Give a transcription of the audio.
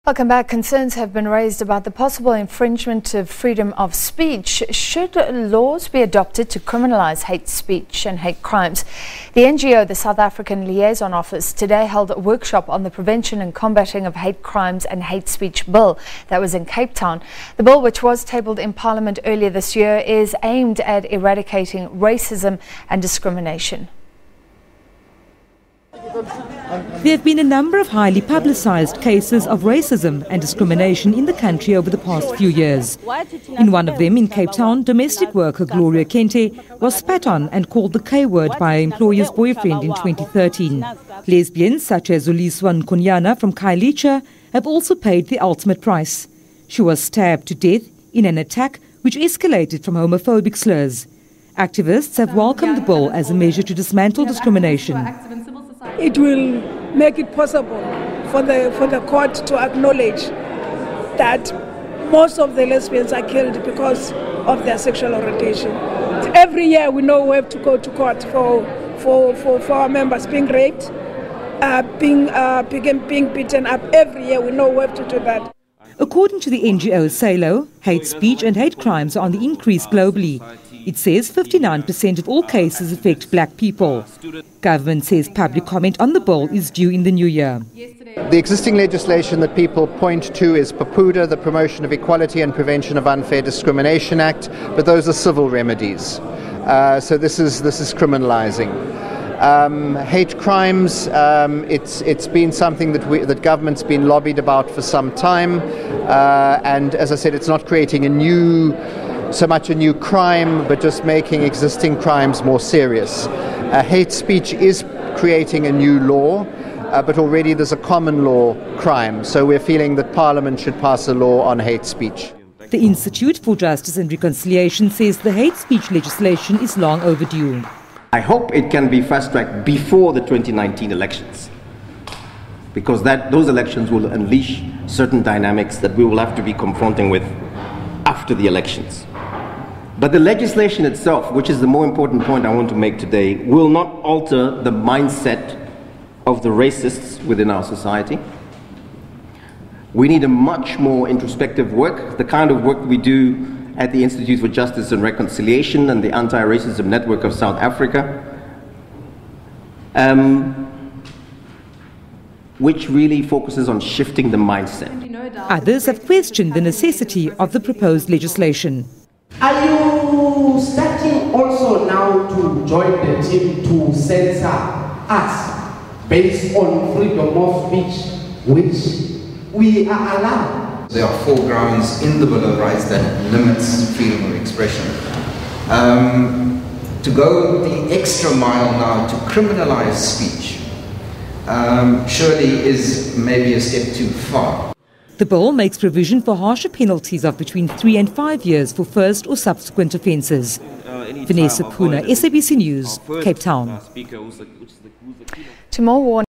Welcome back. Concerns have been raised about the possible infringement of freedom of speech. Should laws be adopted to criminalise hate speech and hate crimes? The NGO, the South African Liaison Office, today held a workshop on the prevention and combating of hate crimes and hate speech bill that was in Cape Town. The bill, which was tabled in Parliament earlier this year, is aimed at eradicating racism and discrimination. There have been a number of highly publicised cases of racism and discrimination in the country over the past few years. In one of them, in Cape Town, domestic worker Gloria Kente was spat on and called the K-word by her employer's boyfriend in 2013. Lesbians such as Uliswa Nkonyana from Khayelitsha have also paid the ultimate price. She was stabbed to death in an attack which escalated from homophobic slurs. Activists have welcomed the bill as a measure to dismantle discrimination. It will make it possible for the court to acknowledge that most of the lesbians are killed because of their sexual orientation. Every year we know we have to go to court for our members being raped, being beaten up. Every year we know we have to do that. According to the NGO SALO, hate speech and hate crimes are on the increase globally. It says 59% of all cases affect black people. Government says public comment on the bill is due in the new year. The existing legislation that people point to is PAPUDA, the Promotion of Equality and Prevention of Unfair Discrimination Act, but those are civil remedies. So this is criminalising. Hate crimes, it's been something that government's been lobbied about for some time, and as I said, it's not creating so much a new crime, but just making existing crimes more serious. Hate speech is creating a new law, but already there's a common law crime, so we're feeling that Parliament should pass a law on hate speech. The Institute for Justice and Reconciliation says the hate speech legislation is long overdue. I hope it can be fast-tracked before the 2019 elections, because those elections will unleash certain dynamics that we will have to be confronting with after the elections. But the legislation itself, which is the more important point I want to make today, will not alter the mindset of the racists within our society. We need a much more introspective work, the kind of work we do at the Institute for Justice and Reconciliation and the Anti-Racism Network of South Africa, which really focuses on shifting the mindset. Others have questioned the necessity of the proposed legislation. Are you starting also now to join the team to censor us based on freedom of speech, which we are allowed? There are 4 grounds in the Bill of Rights that limits freedom of expression. To go the extra mile now to criminalise speech surely is maybe a step too far. The bill makes provision for harsher penalties of between 3 and 5 years for first or subsequent offences. Vanessa Puna, SABC News, Cape Town. To more warning.